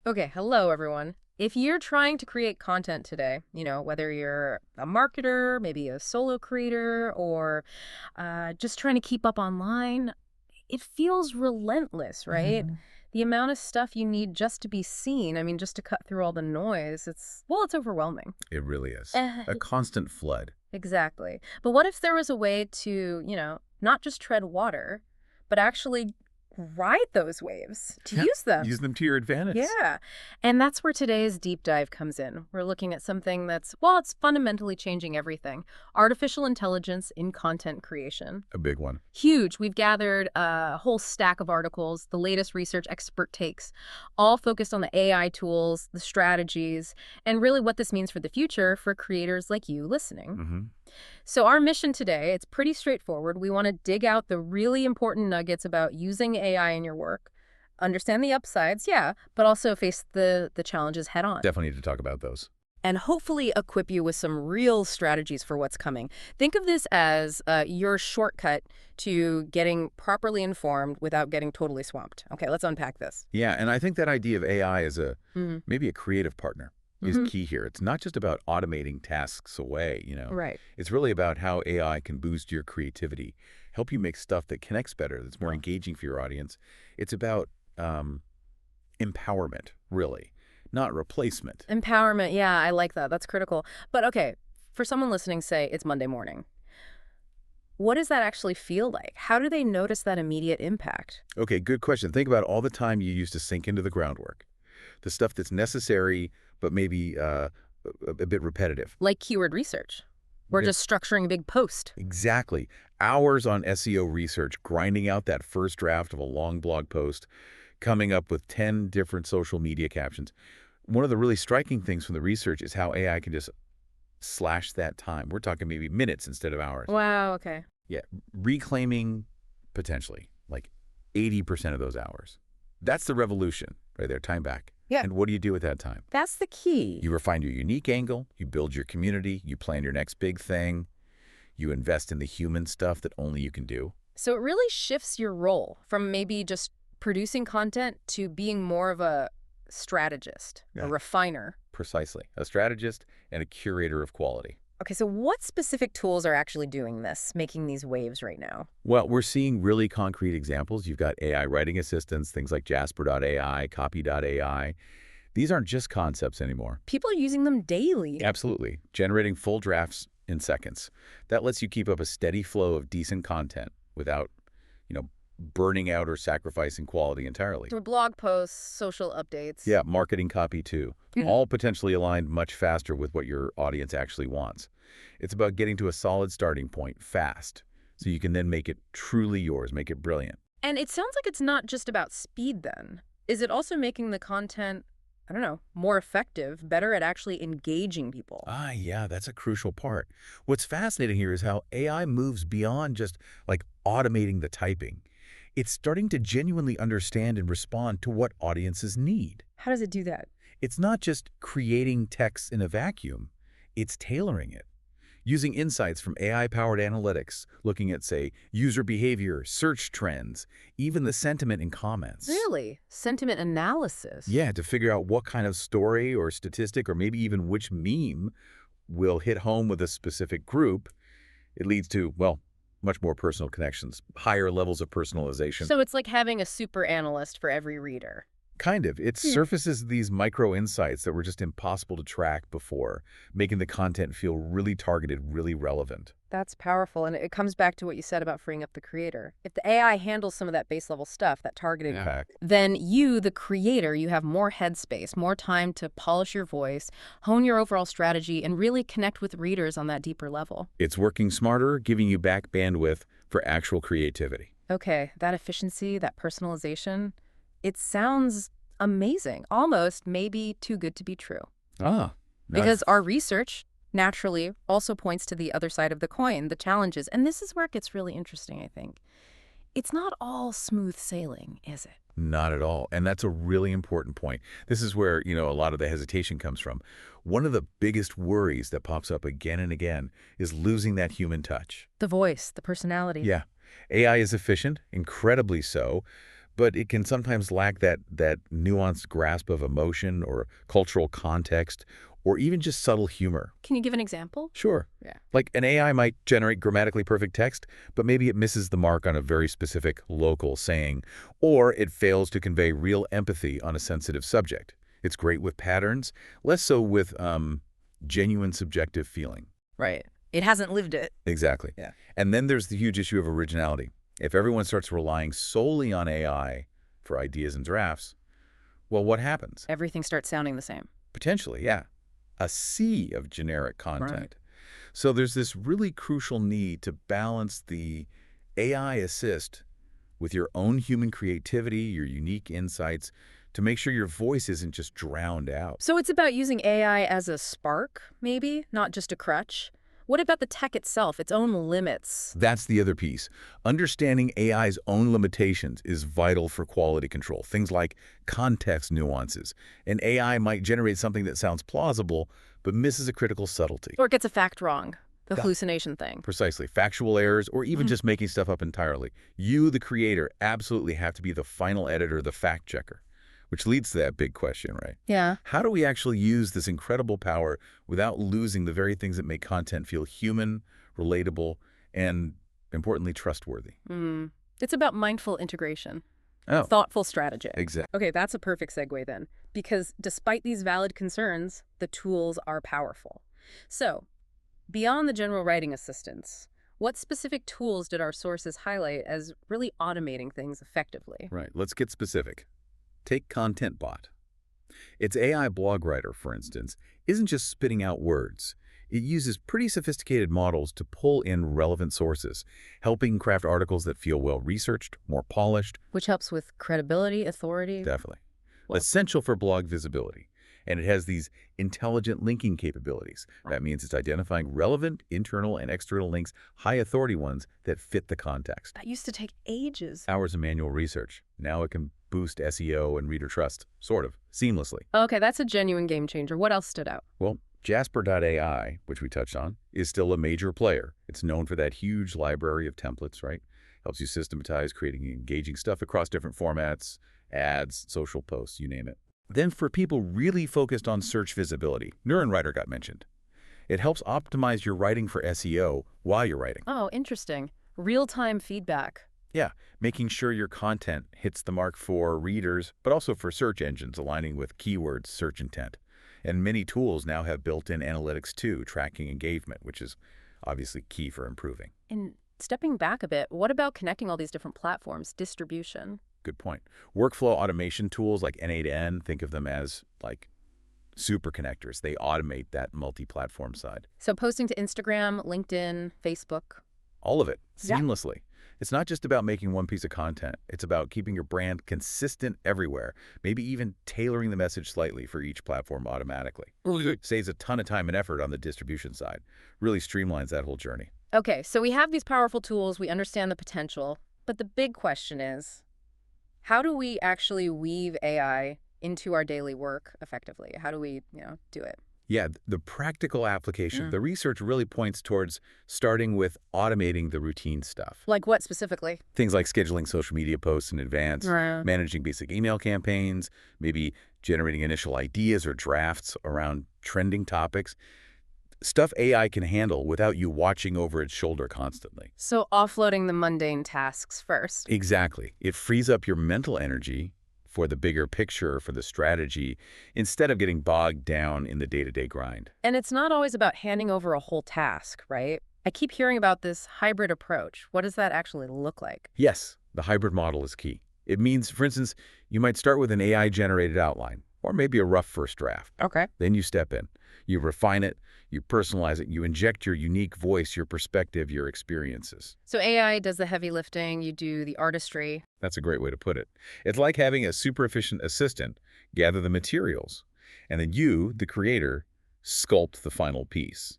Okay, hello everyone. If you're trying to create content today, whether you're a marketer, maybe a solo creator, or just trying to keep up online, it feels relentless, right? Mhm. The amount of stuff you need just to be seen, I mean, just to cut through all the noise, it's overwhelming. It really is. Eh, A constant flood. exactly. But what if there was a way to, not just tread water, but actually ride those waves, to Yeah. use them? Use them to your advantage. Yeah. And that's where today's deep dive comes in. We're looking at something it's fundamentally changing everything. Artificial intelligence in content creation. A big one. Huge. We've gathered a whole stack of articles, the latest research expert takes, all focused on the AI tools, the strategies, and really what this means for the future for creators like you listening. Hmm. So our mission today, it's pretty straightforward. We want to dig out the really important nuggets about using AI in your work, understand the upsides, yeah, but also face the challenges head on. Definitely need to talk about those. And hopefully equip you with some real strategies for what's coming. Think of this as your shortcut to getting properly informed without getting totally swamped. Okay, let's unpack this. Yeah, and I think that idea of AI as Mm. maybe a creative partner is Hmm. key here. It's not just about automating tasks away. Right. It's really about how AI can boost your creativity, help you make stuff that connects better, that's more engaging for your audience. It's about um, empowerment, really, not replacement. Empowerment, yeah, I like that. That's critical. But okay, for someone listening, say it's Monday morning. What does that actually feel like? How do they notice that immediate impact? Okay, good question. Think about all the time you used to sink into the groundwork, the stuff that's necessary but maybe a bit repetitive. Like keyword research. We're Yeah. just structuring a big post. Exactly. Hours on SEO research, grinding out that first draft of a long blog post, coming up with 10 different social media captions. One of the really striking things from the research is how AI can just slash that time. We're talking maybe minutes instead of hours. Wow, okay. Yeah, reclaiming potentially like 80% of those hours. That's the revolution right there, time back. Yeah. And what do you do with that time? That's the key. You refine your unique angle, you build your community, you plan your next big thing, you invest in the human stuff that only you can do. So it really shifts your role from maybe just producing content to being more of a strategist, a Yeah. refiner. Precisely. A strategist and a curator of quality. Okay, so what specific tools are actually doing this, making these waves right now? Well, we're seeing really concrete examples. You've got AI writing assistants, things like Jasper.ai, Copy.ai. These aren't just concepts anymore. People are using them daily. Absolutely. Generating full drafts in seconds. That lets you keep up a steady flow of decent content without, burning out or sacrificing quality entirely. For blog posts, social updates. Yeah, marketing copy too. Mhm. All potentially aligned much faster with what your audience actually wants. It's about getting to a solid starting point fast so you can then make it truly yours, make it brilliant. And it sounds like it's not just about speed then. Is it also making the content, I don't know, more effective, better at actually engaging people? Ah, yeah, that's a crucial part. What's fascinating here is how AI moves beyond just like automating the typing. It's starting to genuinely understand and respond to what audiences need. How does it do that? It's not just creating text in a vacuum, it's tailoring it. Using insights from AI-powered analytics, looking at, say, user behavior, search trends, even the sentiment in comments. Really? Sentiment analysis? Yeah, to figure out what kind of story or statistic or maybe even which meme will hit home with a specific group. It leads to, well, much more personal connections, higher levels of personalization. So it's like having a super analyst for every reader. Kind of. It surfaces these micro insights that were just impossible to track before, making the content feel really targeted, really relevant. That's powerful. And it comes back to what you said about freeing up the creator. If the AI handles some of that base level stuff, that targeted, Yeah. then you, the creator, you have more headspace, more time to polish your voice, hone your overall strategy, and really connect with readers on that deeper level. It's working smarter, giving you back bandwidth for actual creativity. Okay, that efficiency, that personalization, it sounds amazing. Almost maybe too good to be true. Ah, Because our research naturally also points to the other side of the coin, the challenges. And this is where it gets really interesting, I think. It's not all smooth sailing, is it? not at all. And that's a really important point. This is where, a lot of the hesitation comes from. One of the biggest worries that pops up again and again is losing that human touch. The voice, the personality. Yeah, AI is efficient, incredibly so, but it can sometimes lack that nuanced grasp of emotion or cultural context or even just subtle humor. Can you give an example? Sure. Yeah. Like an AI might generate grammatically perfect text, but maybe it misses the mark on a very specific local saying, or it fails to convey real empathy on a sensitive subject. It's great with patterns, less so with genuine subjective feeling. Right. It hasn't lived it. Exactly. Yeah. And then there's the huge issue of originality. If everyone starts relying solely on AI for ideas and drafts, well, what happens? Everything starts sounding the same. Potentially, yeah, a sea of generic Right. content. So there's this really crucial need to balance the AI assist with your own human creativity, your unique insights, to make sure your voice isn't just drowned out. So it's about using AI as a spark, maybe, not just a crutch. What about the tech itself, its own limits? That's the other piece. Understanding AI's own limitations is vital for quality control. Things like context nuances. An AI might generate something that sounds plausible, but misses a critical subtlety. Or it gets a fact wrong, the That- hallucination thing. Precisely. Factual errors, or even just making stuff up entirely. You, the creator, absolutely have to be the final editor, the fact checker. Which leads to that big question, right? Yeah. How do we actually use this incredible power without losing the very things that make content feel human, relatable, and, importantly, trustworthy? Mm. It's about mindful integration, Oh, thoughtful strategy. exactly. Okay, that's a perfect segue then, because despite these valid concerns, the tools are powerful. So, beyond the general writing assistance, what specific tools did our sources highlight as really automating things effectively? Right. Let's get specific. Take ContentBot. Its AI blog writer, for instance, isn't just spitting out words. It uses pretty sophisticated models to pull in relevant sources, helping craft articles that feel well-researched, more polished. Which helps with credibility, authority. Definitely. Well, Essential for blog visibility. And it has these intelligent linking capabilities. That means it's identifying relevant internal and external links, high authority ones that fit the context. that used to take ages. Hours of manual research. Now it can boost SEO and reader trust, sort of, seamlessly. Okay, that's a genuine game changer. What else stood out? Well, Jasper.ai, which we touched on, is still a major player. It's known for that huge library of templates, right? Helps you systematize creating engaging stuff across different formats, ads, social posts, you name it. Then for people really focused on search visibility, NeuronWriter got mentioned. It helps optimize your writing for SEO while you're writing. Oh, interesting. Real-time feedback. Yeah, making sure your content hits the mark for readers, but also for search engines, aligning with keywords search intent. And many tools now have built-in analytics too, tracking engagement, which is obviously key for improving. And stepping back a bit, what about connecting all these different platforms, distribution? Good point. Workflow automation tools like N8N, think of them as like super connectors. They automate that multi-platform side. So posting to Instagram, LinkedIn, Facebook. All of it, Yeah. seamlessly. It's not just about making one piece of content. It's about keeping your brand consistent everywhere, maybe even tailoring the message slightly for each platform automatically. Saves a ton of time and effort on the distribution side. Really streamlines that whole journey. Okay, so we have these powerful tools, we understand the potential, but the big question is, how do we actually weave AI into our daily work effectively? How do we, do it? Yeah, the practical application, Mm. the research really points towards starting with automating the routine stuff. Like what specifically? Things like scheduling social media posts in advance, Right. managing basic email campaigns, maybe generating initial ideas or drafts around trending topics. Stuff AI can handle without you watching over its shoulder constantly. So offloading the mundane tasks first. Exactly. It frees up your mental energy for the bigger picture, for the strategy, instead of getting bogged down in the day-to-day grind. And it's not always about handing over a whole task, right? I keep hearing about this hybrid approach. What does that actually look like? Yes, the hybrid model is key. It means, for instance, you might start with an AI-generated outline, or maybe a rough first draft. Okay. Then you step in. You refine it, you personalize it, you inject your unique voice, your perspective, your experiences. So AI does the heavy lifting, you do the artistry. That's a great way to put it. It's like having a super efficient assistant gather the materials, and then you, the creator, sculpt the final piece.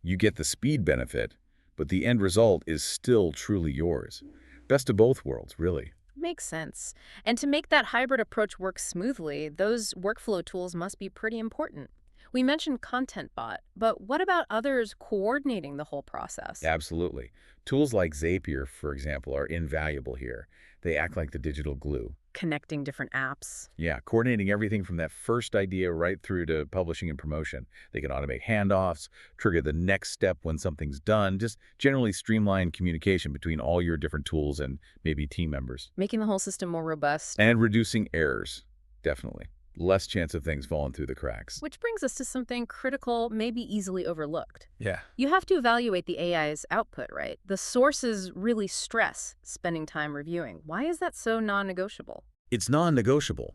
You get the speed benefit, but the end result is still truly yours. Best of both worlds, really. Makes sense. And to make that hybrid approach work smoothly, those workflow tools must be pretty important. We mentioned ContentBot, but what about others coordinating the whole process? Absolutely. Tools like Zapier, for example, are invaluable here. They act like the digital glue. connecting different apps. Yeah, coordinating everything from that first idea right through to publishing and promotion. They can automate handoffs, trigger the next step when something's done, just generally streamline communication between all your different tools and maybe team members. Making the whole system more robust. And reducing errors, definitely. Less chance of things falling through the cracks. Which brings us to something critical, maybe easily overlooked. Yeah. You have to evaluate the AI's output, right? The sources really stress spending time reviewing. Why is that so non-negotiable? It's non-negotiable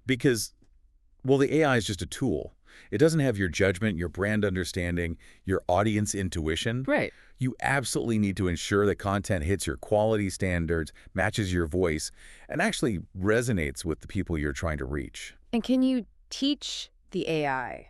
because, well, the AI is just a tool. It doesn't have your judgment, your brand understanding, your audience intuition. Right. You absolutely need to ensure that content hits your quality standards, matches your voice, and actually resonates with the people you're trying to reach. And can you teach the AI?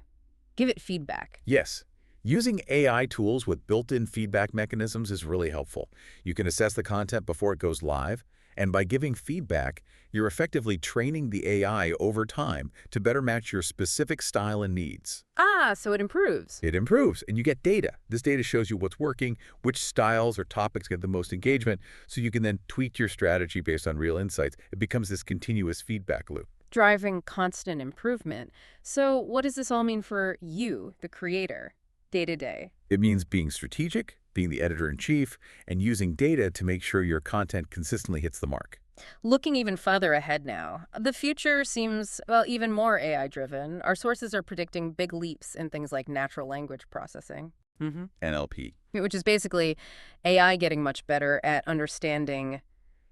Give it feedback. Yes. Using AI tools with built-in feedback mechanisms is really helpful. You can assess the content before it goes live, and by giving feedback, you're effectively training the AI over time to better match your specific style and needs. Ah, so it improves. It improves, and you get data. This data shows you what's working, which styles or topics get the most engagement, so you can then tweak your strategy based on real insights. It becomes this continuous feedback loop. Driving constant improvement. So what does this all mean for you, the creator, day to day? It means being strategic, being the editor-in-chief, and using data to make sure your content consistently hits the mark. Looking even further ahead now, the future seems, well, even more AI-driven. Our sources are predicting big leaps in things like natural language processing. NLP. Which is basically AI getting much better at understanding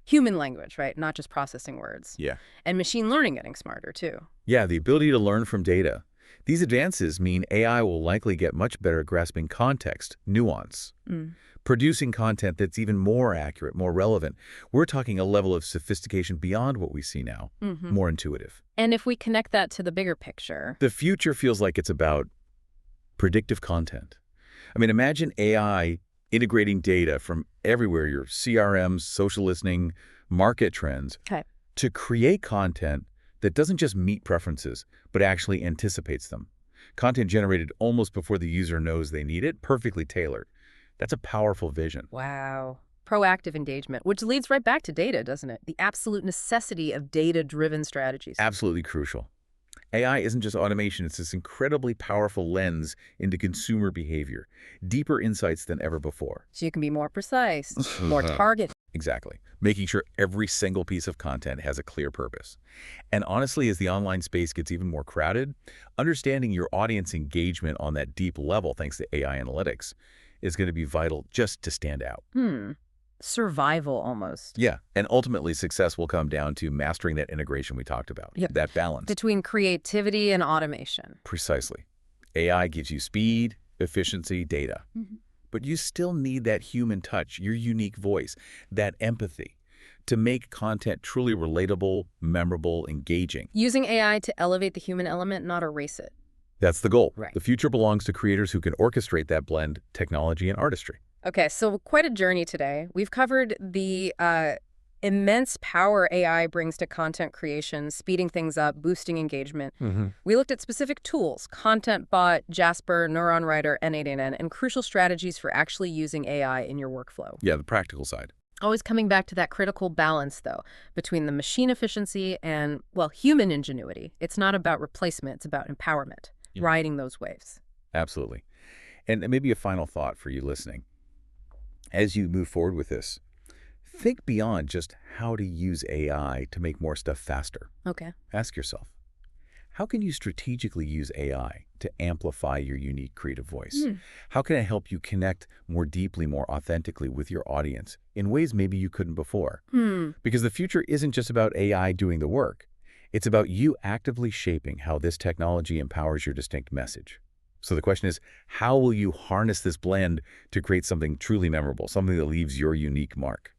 human language, right? Not just processing words. Yeah. And machine learning getting smarter, too. Yeah, the ability to learn from data. These advances mean AI will likely get much better at grasping context, nuance, producing content that's even more accurate, more relevant. We're talking a level of sophistication beyond what we see now, more intuitive. And if we connect that to the bigger picture, The future feels like it's about predictive content. I mean, imagine AI integrating data from everywhere, your CRMs, social listening, market trends, okay, to create content that doesn't just meet preferences, but actually anticipates them. Content generated almost before the user knows they need it, perfectly tailored. That's a powerful vision. wow. Proactive engagement, which leads right back to data, doesn't it? The absolute necessity of data-driven strategies. Absolutely crucial. AI isn't just automation, it's this incredibly powerful lens into consumer behavior, deeper insights than ever before. So you can be more precise, more targeted. Exactly. Making sure every single piece of content has a clear purpose. And honestly, as the online space gets even more crowded, understanding your audience engagement on that deep level, thanks to AI analytics, is going to be vital just to stand out. Survival almost. Yeah. And ultimately, success will come down to mastering that integration we talked about, Yep. that balance. Between creativity and automation. Precisely. AI gives you speed, efficiency, data. But you still need that human touch, your unique voice, that empathy to make content truly relatable, memorable, engaging. Using AI to elevate the human element, not erase it. That's the goal. Right. The future belongs to creators who can orchestrate that blend, technology and artistry. Okay, so quite a journey today. We've covered the immense power AI brings to content creation, speeding things up, boosting engagement. We looked at specific tools, Content Bot, Jasper, Neuron Writer, N8N, and crucial strategies for actually using AI in your workflow. Yeah, the practical side. Always coming back to that critical balance, though, between the machine efficiency and, well, human ingenuity. It's not about replacement, it's about empowerment, riding those waves. Absolutely. And maybe a final thought for you listening. As you move forward with this, think beyond just how to use AI to make more stuff faster. Okay. Ask yourself, how can you strategically use AI to amplify your unique creative voice? How can it help you connect more deeply, more authentically with your audience in ways maybe you couldn't before? Because the future isn't just about AI doing the work. It's about you actively shaping how this technology empowers your distinct message. So the question is, how will you harness this blend to create something truly memorable, something that leaves your unique mark?